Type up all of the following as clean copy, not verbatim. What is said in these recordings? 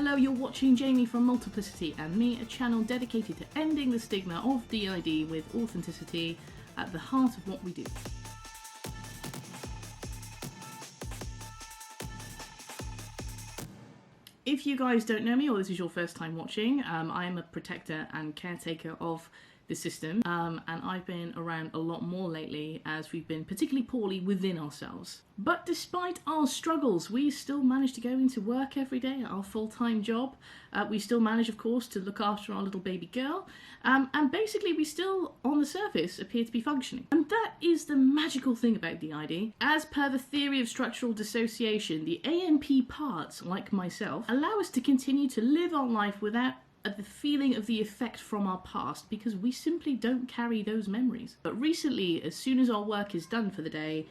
Hello, you're watching Jamie from Multiplicity and Me, a channel dedicated to ending the stigma of DID with authenticity at the heart of what we do. If you guys don't know me, or this is your first time watching, I am a protector and caretaker of the system, and I've been around a lot more lately as we've been particularly poorly within ourselves. But despite our struggles, we still manage to go into work every day, our full-time job. We still manage, of course, to look after our little baby girl, and basically we still, on the surface, appear to be functioning. And that is the magical thing about DID. As per the theory of structural dissociation, the ANP parts, like myself, allow us to continue to live our life without the feeling of the effect from our past, because we simply don't carry those memories. But recently, as soon as our work is done for the day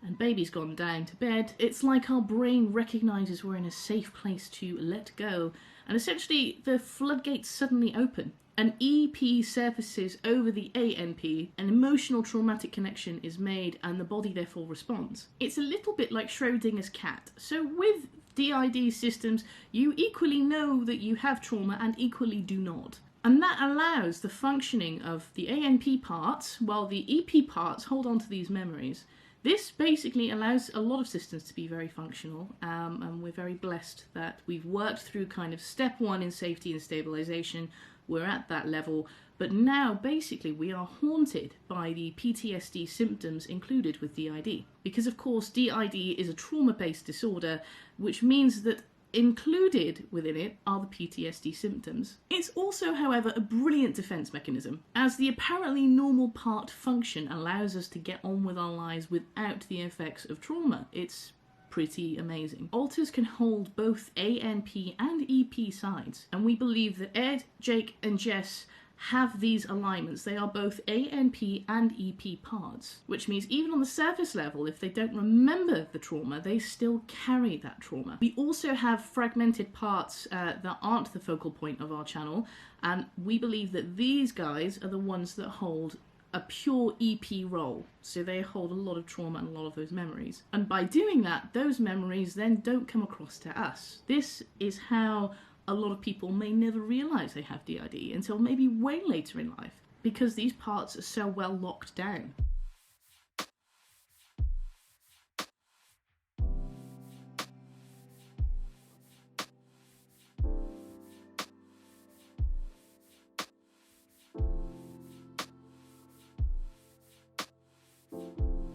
and baby's gone down to bed, it's like our brain recognises we're in a safe place to let go, and essentially the floodgates suddenly open. An EP surfaces over the ANP, an emotional traumatic connection is made, and the body therefore responds. It's a little bit like Schrodinger's cat. So with DID systems, you equally know that you have trauma and equally do not. And that allows the functioning of the ANP parts while the EP parts hold on to these memories. This basically allows a lot of systems to be very functional, and we're very blessed that we've worked through kind of step one in safety and stabilization. We're at that level, but now basically we are haunted by the PTSD symptoms included with DID. Because of course DID is a trauma-based disorder, which means that included within it are the PTSD symptoms. It's also, however, a brilliant defense mechanism, as the apparently normal part function allows us to get on with our lives without the effects of trauma. It's pretty amazing. Alters can hold both ANP and EP sides, and we believe that Ed, Jake and Jess have these alignments. They are both ANP and EP parts, which means even on the surface level, if they don't remember the trauma, they still carry that trauma. We also have fragmented parts that aren't the focal point of our channel, and we believe that these guys are the ones that hold a pure EP role, so they hold a lot of trauma and a lot of those memories. And by doing that, those memories then don't come across to us. This is how a lot of people may never realise they have DID until maybe way later in life, because these parts are so well locked down.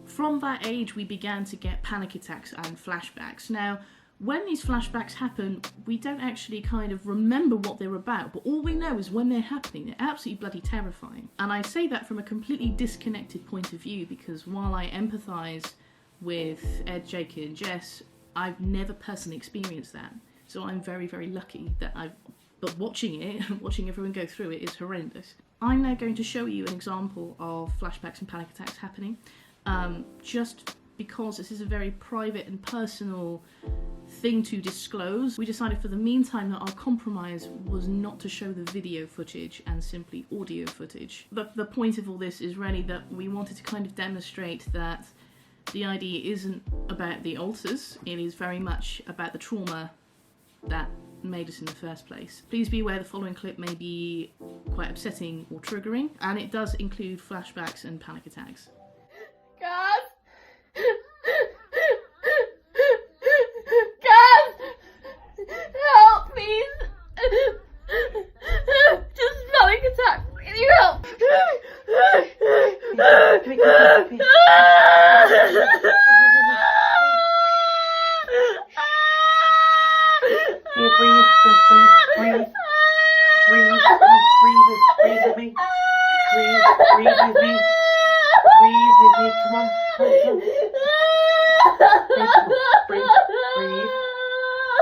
From that age, we began to get panic attacks and flashbacks. Now, when these flashbacks happen, we don't actually kind of remember what they're about, but all we know is when they're happening, they're absolutely bloody terrifying. And I say that from a completely disconnected point of view, because while I empathise with Ed, Jake and Jess, I've never personally experienced that. So I'm very, very lucky that but watching it, watching everyone go through it is horrendous. I'm now going to show you an example of flashbacks and panic attacks happening. Just because this is a very private and personal thing to disclose, we decided for the meantime that our compromise was not to show the video footage and simply audio footage. The point of all this is really that we wanted to kind of demonstrate that the idea isn't about the alters, it is very much about the trauma that made us in the first place. Please be aware the following clip may be quite upsetting or triggering, and it does include flashbacks and panic attacks. God! God! Help, please! Just panic attack. Can you help? Here, breathe, just breathe, breathe, breathe with me, breathe with me. Breathe with me, come on, breathe,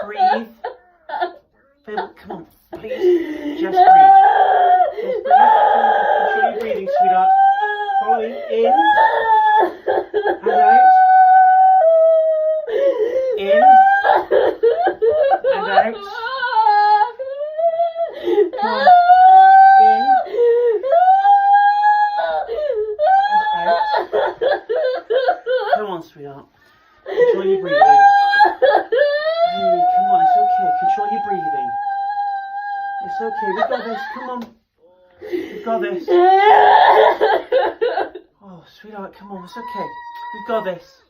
breathe, Phil, come on, please, just breathe, control your breathing, sweetheart, follow me, in, and out, in, and out, come on, in, come on, sweetheart. Control your breathing. Hey, come on, it's okay. Control your breathing. It's okay, we got this, come on. We got this. Oh, sweetheart, come on, it's okay. We got this.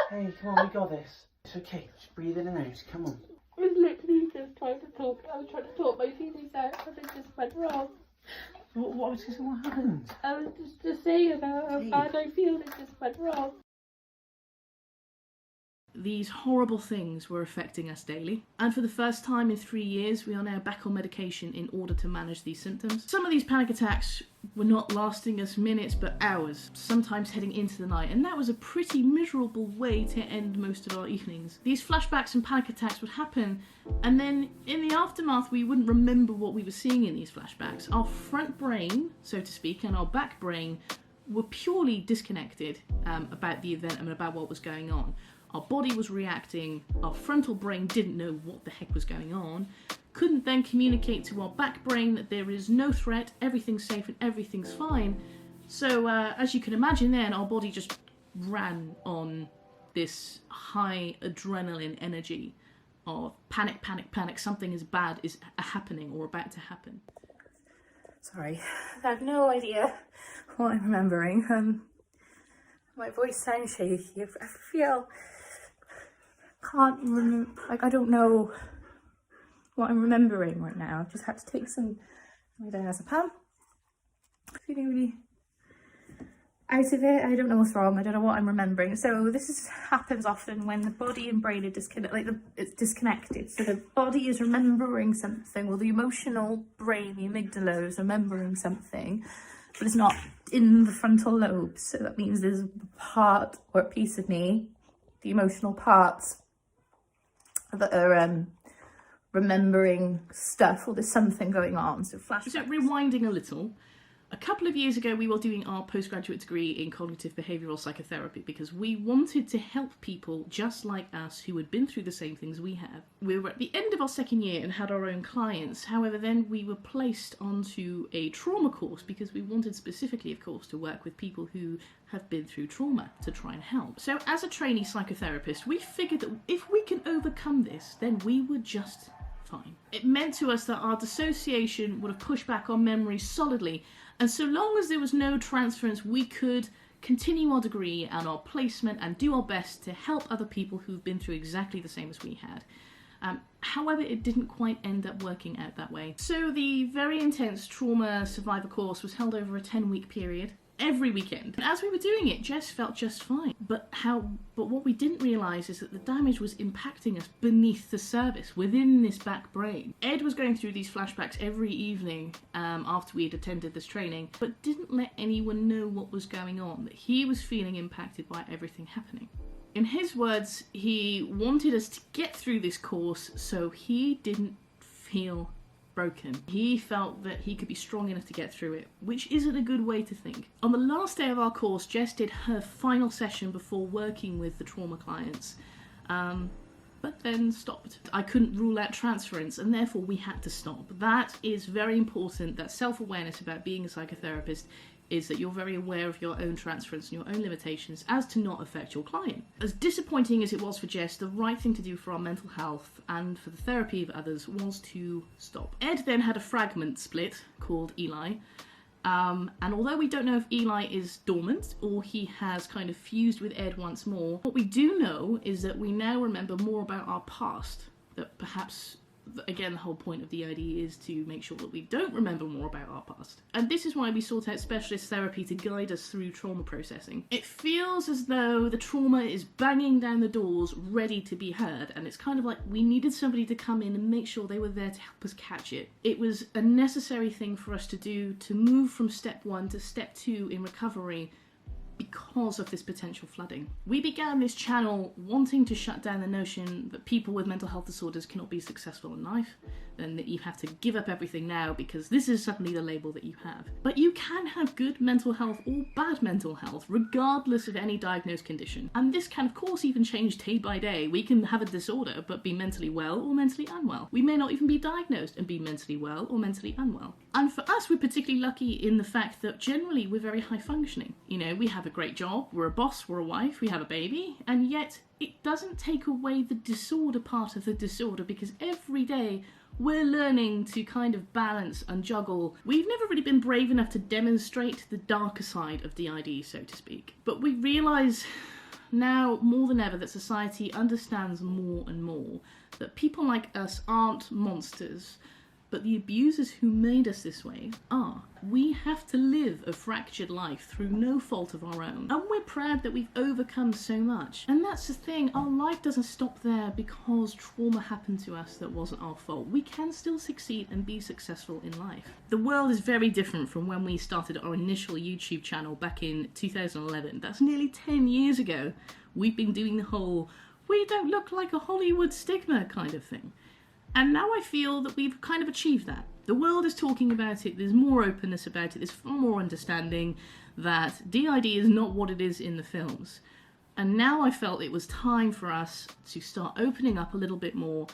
Hey, come on, we got this. It's okay, just breathe in and out, come on. I was literally just trying to talk. I was trying to talk my feelings out, and it just went wrong. What happened? I was just saying about how bad I feel, and it just went wrong. These horrible things were affecting us daily, and for the first time in 3 years we are now back on medication in order to manage these symptoms. Some of these panic attacks were not lasting us minutes but hours, sometimes heading into the night, and that was a pretty miserable way to end most of our evenings. These flashbacks and panic attacks would happen, and then in the aftermath we wouldn't remember what we were seeing in these flashbacks. Our front brain, so to speak, and our back brain were purely disconnected about the event and about what was going on. Our body was reacting, our frontal brain didn't know what the heck was going on, couldn't then communicate to our back brain that there is no threat, everything's safe and everything's fine. So as you can imagine then, our body just ran on this high adrenaline energy of panic, panic, panic, something is bad is happening or about to happen. Sorry, I have no idea what I'm remembering. My voice sounds shaky. I feel can't remember. Like I don't know what I'm remembering right now. I've just had to take some diazepam. Feeling really out of it. I don't know what's wrong. I don't know what I'm remembering. So this happens often when the body and brain are disconnected. It's disconnected. So the body is remembering something, or the emotional brain, the amygdala, is remembering something, but it's not in the frontal lobes. So that means there's a part or a piece of me, the emotional parts, that are remembering stuff, or there's something going on. So flashbacks. So rewinding a little, a couple of years ago we were doing our postgraduate degree in cognitive behavioural psychotherapy because we wanted to help people just like us who had been through the same things we have. We were at the end of our second year and had our own clients. However, then we were placed onto a trauma course because we wanted specifically, of course, to work with people who have been through trauma to try and help. So as a trainee psychotherapist, we figured that if we can overcome this, then we were just fine. It meant to us that our dissociation would have pushed back our memories solidly, and so long as there was no transference, we could continue our degree and our placement and do our best to help other people who've been through exactly the same as we had. However, it didn't quite end up working out that way. So the very intense trauma survivor course was held over a 10-week period, every weekend. And as we were doing it, Jess felt just fine. But what we didn't realise is that the damage was impacting us beneath the surface, within this back brain. Ed was going through these flashbacks every evening after we had attended this training, but didn't let anyone know what was going on, that he was feeling impacted by everything happening. In his words, he wanted us to get through this course so he didn't feel broken. He felt that he could be strong enough to get through it, which isn't a good way to think. On the last day of our course, Jess did her final session before working with the trauma clients, but then stopped. I couldn't rule out transference, and therefore we had to stop. That is very important, that self-awareness about being a psychotherapist is that you're very aware of your own transference and your own limitations as to not affect your client. As disappointing as it was for Jess, the right thing to do for our mental health and for the therapy of others was to stop. Ed then had a fragment split called Eli, and although we don't know if Eli is dormant or he has kind of fused with Ed once more, what we do know is that we now remember more about our past, that perhaps again, the whole point of DID is to make sure that we don't remember more about our past. And this is why we sought out specialist therapy to guide us through trauma processing. It feels as though the trauma is banging down the doors, ready to be heard, and it's kind of like we needed somebody to come in and make sure they were there to help us catch it. It was a necessary thing for us to do to move from step 1 to step 2 in recovery because of this potential flooding. We began this channel wanting to shut down the notion that people with mental health disorders cannot be successful in life, and that you have to give up everything now because this is suddenly the label that you have. But you can have good mental health or bad mental health regardless of any diagnosed condition. And this can of course even change day by day. We can have a disorder but be mentally well or mentally unwell. We may not even be diagnosed and be mentally well or mentally unwell. And for us, we're particularly lucky in the fact that generally we're very high functioning. You know, we have have a great job, we're a boss, we're a wife, we have a baby, and yet it doesn't take away the disorder part of the disorder, because every day we're learning to kind of balance and juggle. We've never really been brave enough to demonstrate the darker side of DID, so to speak. But we realise now more than ever that society understands more and more that people like us aren't monsters, but the abusers who made us this way are. We have to live a fractured life through no fault of our own. And we're proud that we've overcome so much. And that's the thing, our life doesn't stop there because trauma happened to us that wasn't our fault. We can still succeed and be successful in life. The world is very different from when we started our initial YouTube channel back in 2011. That's nearly 10 years ago. We've been doing the whole, we don't look like a Hollywood stigma kind of thing. And now I feel that we've kind of achieved that. The world is talking about it, there's more openness about it, there's far more understanding that DID is not what it is in the films. And now I felt it was time for us to start opening up a little bit more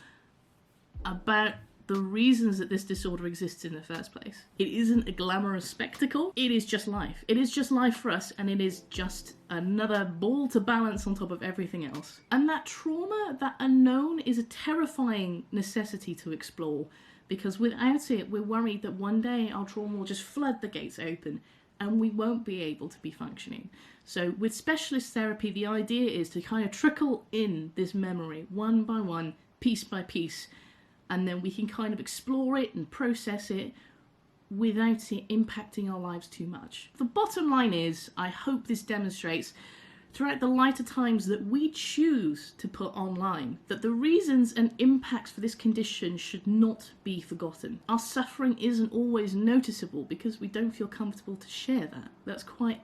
about the reasons that this disorder exists in the first place. It isn't a glamorous spectacle, it is just life. It is just life for us, and it is just another ball to balance on top of everything else. And that trauma, that unknown, is a terrifying necessity to explore, because without it, we're worried that one day our trauma will just flood the gates open and we won't be able to be functioning. So with specialist therapy, the idea is to kind of trickle in this memory one by one, piece by piece, and then we can kind of explore it and process it without it impacting our lives too much. The bottom line is, I hope this demonstrates throughout the lighter times that we choose to put online, that the reasons and impacts for this condition should not be forgotten. Our suffering isn't always noticeable because we don't feel comfortable to share that. That's quite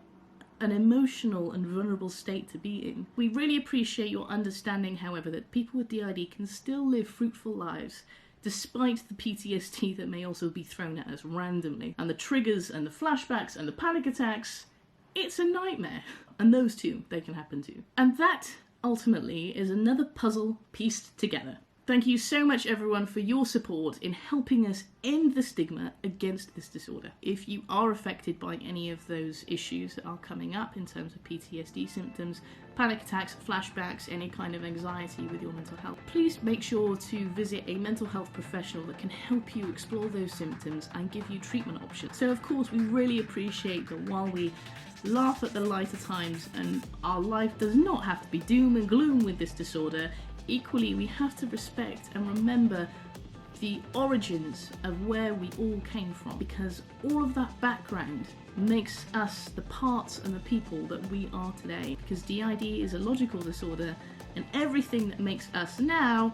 an emotional and vulnerable state to be in. We really appreciate your understanding, however, that people with DID can still live fruitful lives despite the PTSD that may also be thrown at us randomly. And the triggers and the flashbacks and the panic attacks, it's a nightmare. And those too, they can happen too. And that, ultimately, is another puzzle pieced together. Thank you so much, everyone, for your support in helping us end the stigma against this disorder. If you are affected by any of those issues that are coming up in terms of PTSD symptoms, panic attacks, flashbacks, any kind of anxiety with your mental health, please make sure to visit a mental health professional that can help you explore those symptoms and give you treatment options. So, of course, we really appreciate that while we laugh at the lighter times and our life does not have to be doom and gloom with this disorder, equally, we have to respect and remember the origins of where we all came from, because all of that background makes us the parts and the people that we are today. Because DID is a logical disorder, and everything that makes us now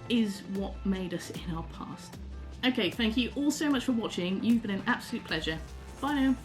is what made us in our past. Okay, thank you all so much for watching. You've been an absolute pleasure. Bye now.